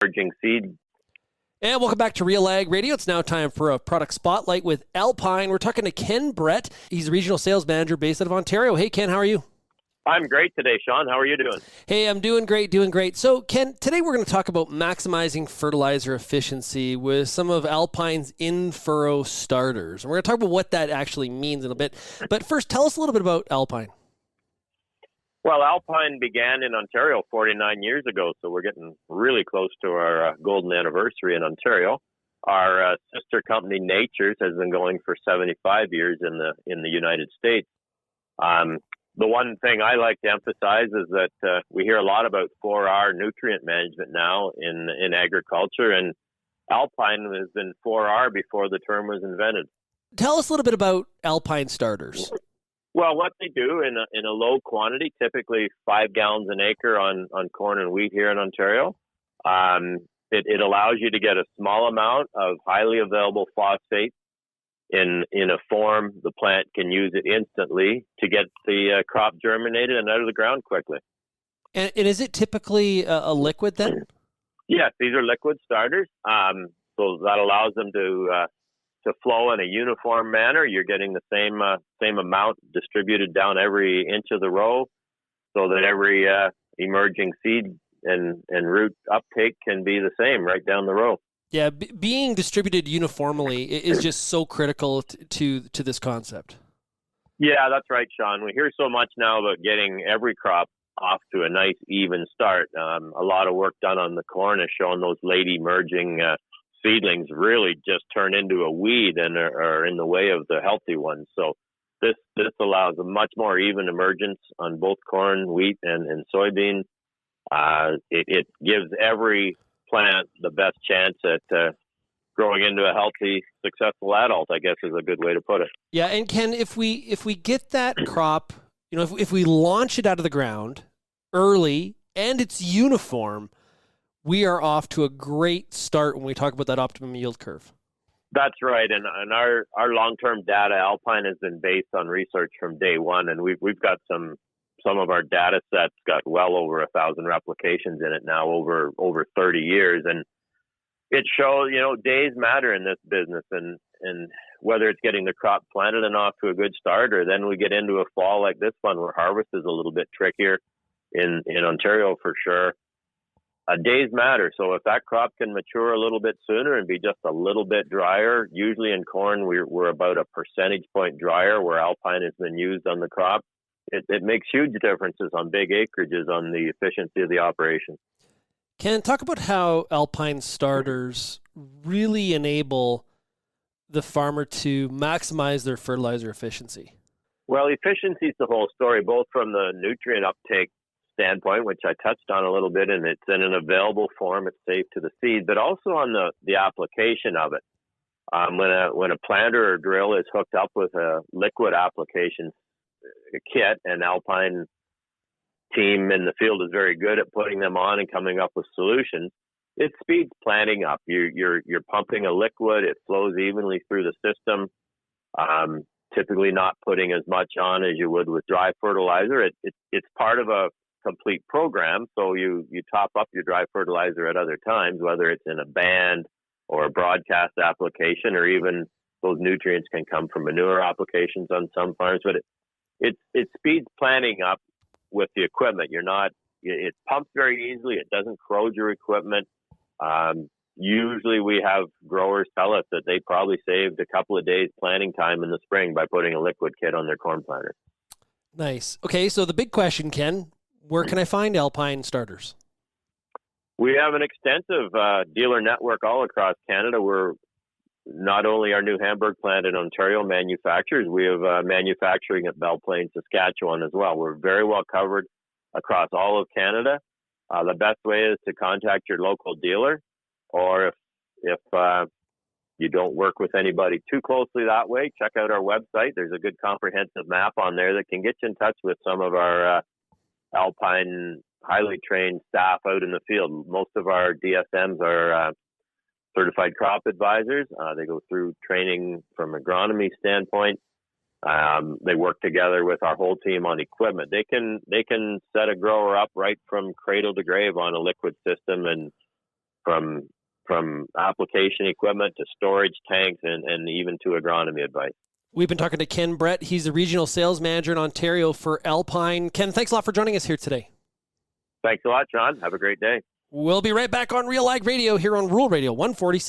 emerging seed. And welcome back to RealAg Radio. It's now time for a product spotlight with Alpine. We're talking to Ken Brett. He's a regional sales manager based out of Ontario. Hey, Ken, how are you? I'm great today, Sean. How are you doing? Hey, I'm doing great. So, Ken, today we're going to talk about maximizing fertilizer efficiency with some of Alpine's in-furrow starters. And we're going to talk about what that actually means in a bit. But first, tell us a little bit about Alpine. Well, Alpine began in Ontario 49 years ago, so we're getting really close to our golden anniversary in Ontario. Our sister company, Nature's, has been going for 75 years in the United States. The one thing I like to emphasize is that we hear a lot about 4R nutrient management now in agriculture, and Alpine has been 4R before the term was invented. Tell us a little bit about Alpine Starters. Well, what they do in a low quantity, typically 5 gallons an acre on corn and wheat here in Ontario, it allows you to get a small amount of highly available phosphate in a form the plant can use it instantly to get the crop germinated and out of the ground quickly. And is it typically a liquid then? Yes, these are liquid starters. So that allows them to flow in a uniform manner. You're getting the same amount distributed down every inch of the row, so that every emerging seed and root uptake can be the same right down the row. Yeah, being distributed uniformly is just so critical to this concept. Yeah, that's right, Sean. We hear so much now about getting every crop off to a nice even start. A lot of work done on the corn has shown those late emerging seedlings really just turn into a weed and are in the way of the healthy ones. So this allows a much more even emergence on both corn, wheat, and soybean. It gives every plant the best chance at growing into a healthy, successful adult, I guess is a good way to put it. Yeah, and Ken, if we get that crop, if we launch it out of the ground early and it's uniform, we are off to a great start when we talk about that optimum yield curve. That's right, and our long-term data, Alpine, has been based on research from day one, and we've got some of our data sets got well over 1,000 replications in it now over 30 years. And it shows, days matter in this business, and whether it's getting the crop planted and off to a good start, or then we get into a fall like this one where harvest is a little bit trickier in Ontario for sure. Days matter. So if that crop can mature a little bit sooner and be just a little bit drier, usually in corn, we're about a percentage point drier where Alpine has been used on the crop. It makes huge differences on big acreages on the efficiency of the operation. Ken, talk about how Alpine Starters really enable the farmer to maximize their fertilizer efficiency. Well, efficiency is the whole story, both from the nutrient uptake standpoint, which I touched on a little bit, and it's in an available form, it's safe to the seed, but also on the application of it. When a planter or drill is hooked up with a liquid application kit, and Alpine team in the field is very good at putting them on and coming up with solutions, it speeds planting up. You're pumping a liquid, it flows evenly through the system, typically not putting as much on as you would with dry fertilizer. It's part of a complete program, so you top up your dry fertilizer at other times, whether it's in a band or a broadcast application, or even those nutrients can come from manure applications on some farms, but it speeds planting up with the equipment. It pumps very easily. It doesn't corrode your equipment. Usually we have growers tell us that they probably saved a couple of days planting time in the spring by putting a liquid kit on their corn planter. Nice. Okay, so the big question, Ken, where can I find Alpine Starters? We have an extensive dealer network all across Canada. We're not only our New Hamburg plant in Ontario manufacturers, we have manufacturing at Belle Plaine, Saskatchewan as well. We're very well covered across all of Canada. The best way is to contact your local dealer, or if you don't work with anybody too closely that way, check out our website. There's a good comprehensive map on there that can get you in touch with some of our Alpine highly trained staff out in the field. Most of our DSMs are certified crop advisors. They go through training from agronomy standpoint. They work together with our whole team on equipment. They can set a grower up right from cradle to grave on a liquid system and from application equipment to storage tanks and even to agronomy advice. We've been talking to Ken Brett. He's the regional sales manager in Ontario for Alpine. Ken, thanks a lot for joining us here today. Thanks a lot, John. Have a great day. We'll be right back on RealAg Radio here on Rural Radio 147.